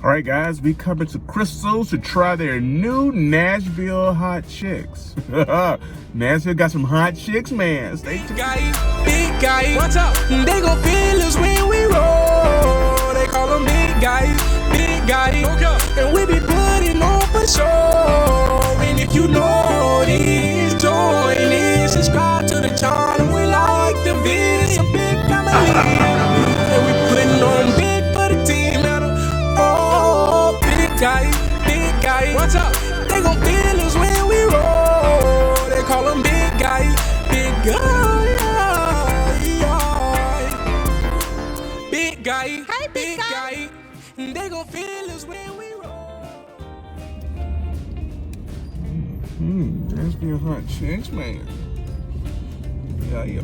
All right, guys, we coming to Crystal's to try their new Nashville Hot Chicks. Nashville got some hot chicks, man. Stay tuned. Big guy, what's up? They gon' feel us when we roll. They call them big guy. And we be putting on for sure. And if you know this, join in, subscribe to the channel. We like the video, it's a big family. And we putting on big for the team. Oh, big guy, what's up? They gon' feel us when we roll. They call them big guy. Big guy, hey, big guy. They gon' feel us when we roll. Nashville Hot Chicks, man. Yeah.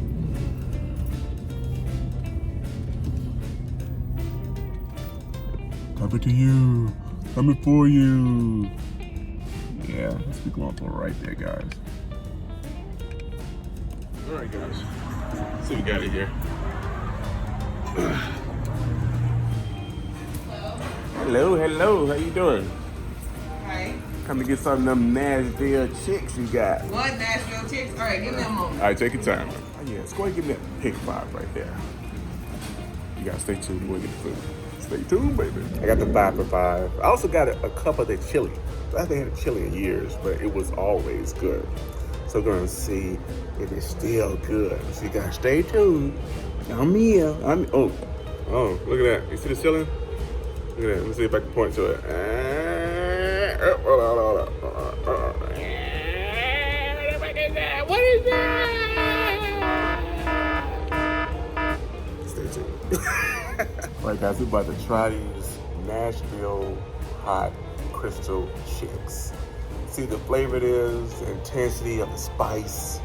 Coming to you. Coming for you. Yeah, let's be going for right there, guys. All right, guys. Let's see what we got in here. Hello. How you doing? Hey. Come to get some of them Nashville chicks you got. What Nashville chicks? All right, give me a moment. All right, take your time. Oh, yeah, let's go ahead and give me that pick 5 right there. You gotta stay tuned. We're gonna get the food. Stay tuned, baby. I got the 5 for 5. I also got a cup of the chili. I haven't had a chili in years, but it was always good. So we're gonna see if it's still good. So you gotta stay tuned. I'm here. Oh, look at that. You see the ceiling? Look at that. Let me see if I can point to it. What is that? Stay tuned. All right, guys, we're about to try these Nashville Hot Crystal Chicks. See the flavor it is, the intensity of the spice,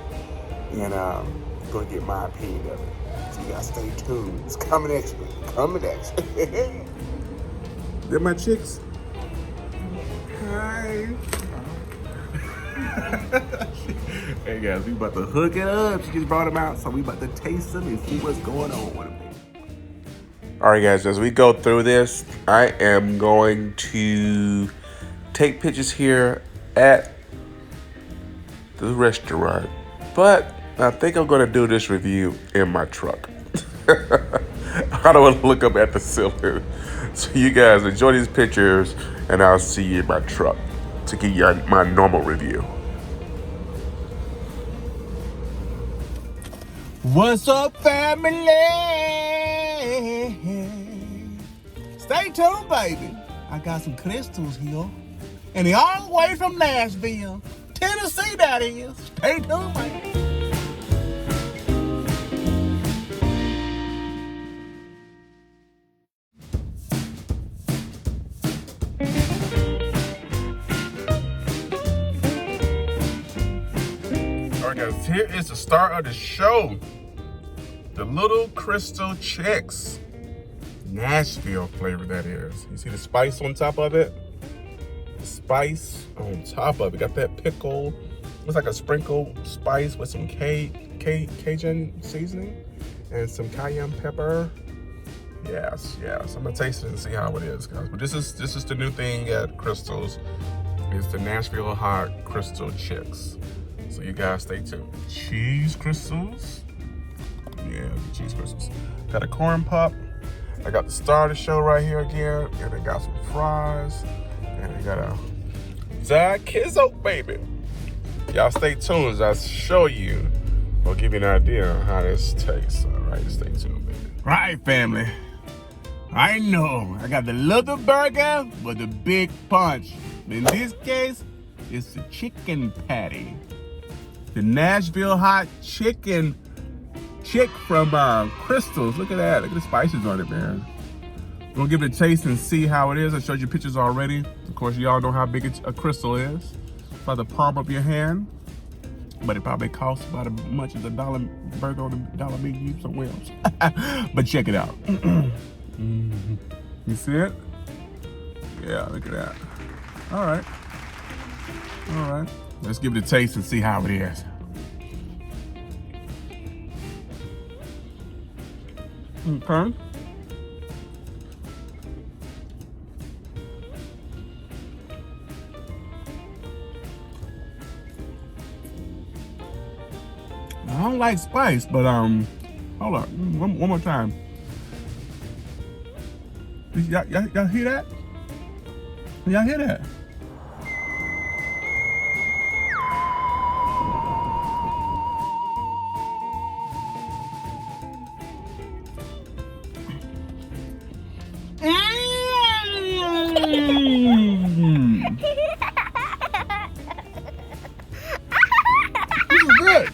and I'm gonna get my opinion of it. So you gotta stay tuned. It's coming at you. They're my chicks. Hi. Hey guys, we about to hook it up. She just brought them out, so we about to taste them and see what's going on with them. All right, guys, as we go through this, I am going to take pictures here at the restaurant, but I think I'm gonna do this review in my truck. I don't want to look up at the ceiling. So you guys enjoy these pictures, and I'll see you in my truck to give you my normal review. What's up, family? Stay tuned, baby. I got some crystals here, and they all the way from Nashville, Tennessee, that is. Stay tuned, baby. All right, guys, here is the start of the show. The little Crystal Chicks. Nashville flavor, that is. You see the spice on top of it? The spice on top of it. Got that pickle. Looks like a sprinkle spice with some Cajun seasoning and some cayenne pepper. Yes. I'm gonna taste it and see how it is, guys. But this is the new thing at Crystal's. It's the Nashville Hot Crystal Chicks. So you guys stay tuned. Cheese crystals. Yeah, cheese crystals. Got a corn pop. I got the star of the show right here again. And I got some fries. And I got a Kizzo, baby. Y'all stay tuned as I show you. I'll give you an idea on how this tastes. All right, stay tuned, baby. Right, family. I know. I got the little burger with the big punch. In this case, it's the chicken patty. The Nashville Hot Chicken Chick from Crystals. Look at that. Look at the spices on it, man. We're gonna give it a taste and see how it is. I showed you pictures already. Of course, y'all know how big a crystal is. By the palm of your hand. But it probably costs about as much as a dollar burger on the dollar menu somewhere else. But check it out. You see it? Yeah, look at that. All right. Let's give it a taste and see how it is. Okay. I don't like spice, but hold on, one more time. Y'all hear that? Y'all hear that? This is good.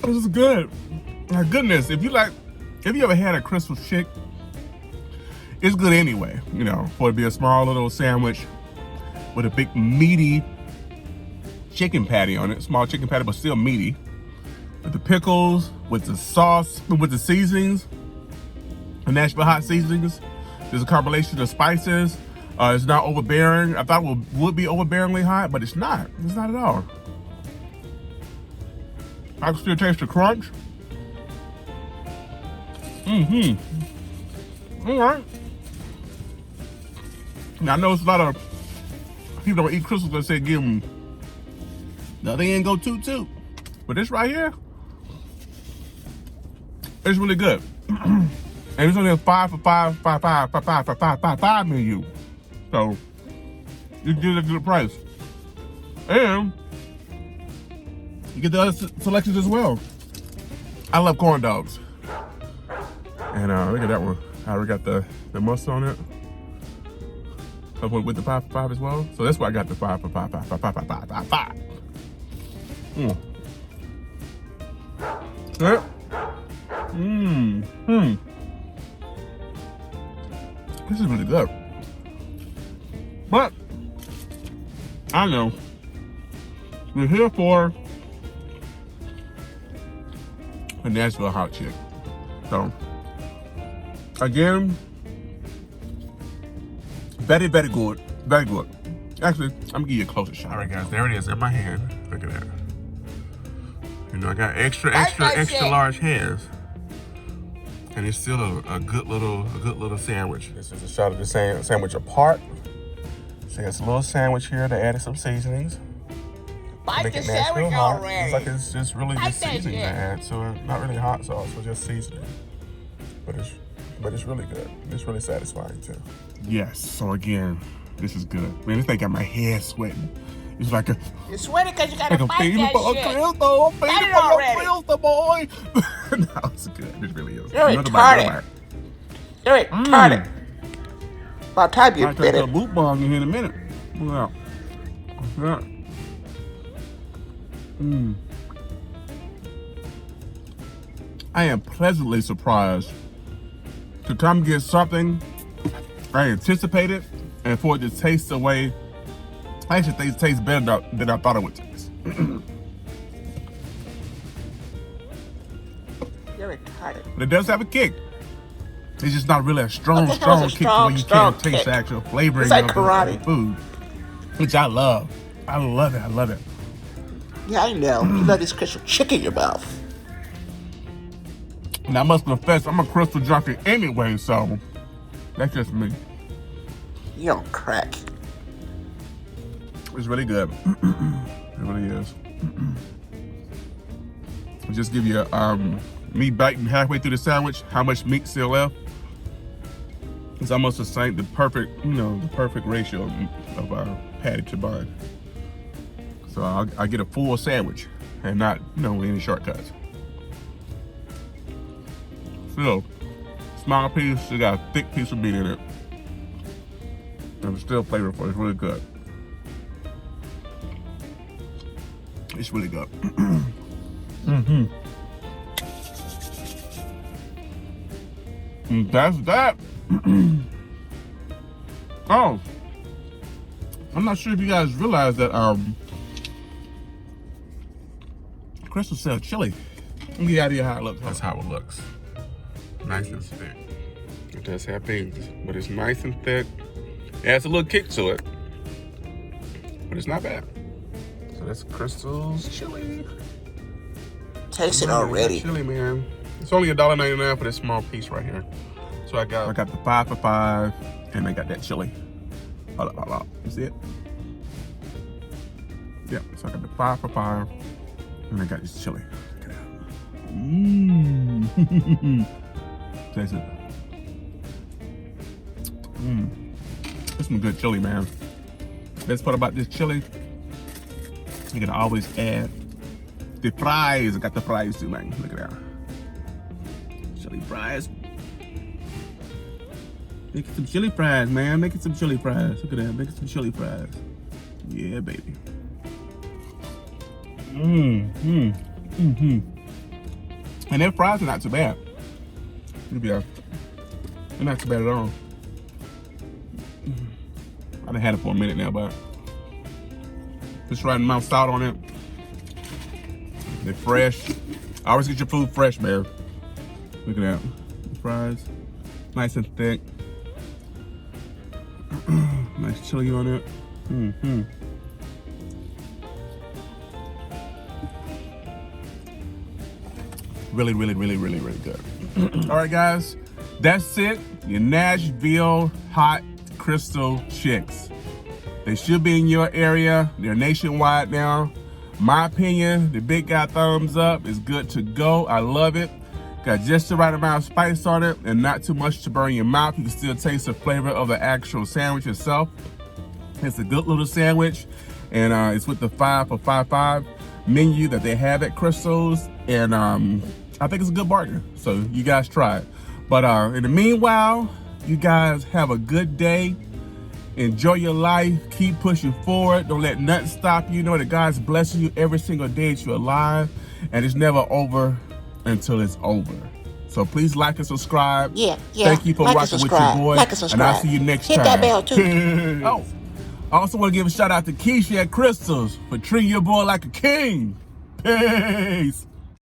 This is good. My goodness, if you ever had a Crystal Chick, it's good anyway, you know, for it to be a small little sandwich with a big meaty chicken patty on it, small chicken patty, but still meaty. With the pickles, with the sauce, with the seasonings, the Nashville Hot seasonings. There's a combination of spices. It's not overbearing. I thought it would be overbearingly hot, but it's not. It's not at all. I can still taste the crunch. All right. Now I know it's a lot of people don't eat crystals that say give them. No, they ain't go toot. But this right here, it's really good. And it's only a 5 for 5 menu. So you get a good price. And you get the other selections as well. I love corn dogs. And look at that one. I already got the mustard on it. With the 5 for 5 as well. So that's why I got the 5 for 5. Yeah. This is really good. But I know we're here for a Nashville Hot Chik. So again, very good. Very good. Actually, I'm gonna give you a closer shot. All right, guys, there it is in my hand. Look at that. You know, I got extra large hands, and it's still a good little sandwich. This is a shot of the sandwich apart. So it's a little sandwich here. They added some seasonings. Bite the sandwich already. It's like it's just really just seasoning to add, so not really hot sauce, so just seasoning. But it's really good. It's really satisfying too. Yes. So again, this is good. Man, this thing got my hair sweating. It's like You're sweating because you gotta fight that shit. I'm feeding for a Crystal, boy. No, it's good. It really is. You're retarded. You're retarded. About time you fit it. I'll Mukbang in here in a minute. Wow. Yeah. I am pleasantly surprised to come get something I anticipated and for it to taste the way. I actually think it tastes better than I thought it would taste. You're retarded. But it does have a kick. It's just not really a strong kick where you can't taste the actual flavoring it's like of karate. the food, which I love. I love it. Yeah, I know. You love this Crystal Chick in your mouth. Now I must confess, I'm a Crystal junkie anyway, so that's just me. You don't crack. It's really good. It really is. I'll just give you me biting halfway through the sandwich, how much meat's still left. It's almost the same, the perfect ratio of patty to bun. So I get a full sandwich and not any shortcuts. Still, small piece, you got a thick piece of meat in it. And it's still flavorful, it's really good. It's really good. And that's that. Oh, I'm not sure if you guys realize that Crystal sells chili. Let me get out of here how it looks. That's how it looks. Nice and thick. It does have things, but it's nice and thick. It has a little kick to it, but it's not bad. So that's Crystal's chili. Taste it already. Chili, man. It's only $1.99 for this small piece right here. So I got the 5 for 5, and I got that chili. Hold up. You see it? Yep, so I got the 5 for $5. And I got this chili. Look at that. Mmm. Taste it. Mmm. That's some good chili, man. Best part about this chili, you can always add the fries. I got the fries too, man. Look at that. Chili fries. Make it some chili fries, man. Make it some chili fries. Look at that. Make it some chili fries. Yeah, baby. And their fries are not too bad. They're not too bad at all. I done had it for a minute now, but just right amount of salt on it. They're fresh. I always get your food fresh, man. Look at that. The fries, nice and thick. Nice chili on it. Really, really, really, really, really good. All right, guys, that's it. Your Nashville Hot Crystal Chiks. They should be in your area. They're nationwide now. My opinion, the Big Guy thumbs up is good to go. I love it. Got just the right amount of spice on it and not too much to burn your mouth. You can still taste the flavor of the actual sandwich itself. It's a good little sandwich, and it's with the 5 for $5 menu that they have at Crystal's, and I think it's a good bargain. So you guys try it. But in the meanwhile, you guys have a good day. Enjoy your life. Keep pushing forward. Don't let nothing stop you. Know that God's blessing you every single day that you're alive, and it's never over until it's over. So please like and subscribe. Yeah. Thank you for like rocking with your boy. Like and subscribe. And I'll see you next Hit time. that bell too. Oh, I also want to give a shout out to Keisha at Crystals for treating your boy like a king. Peace.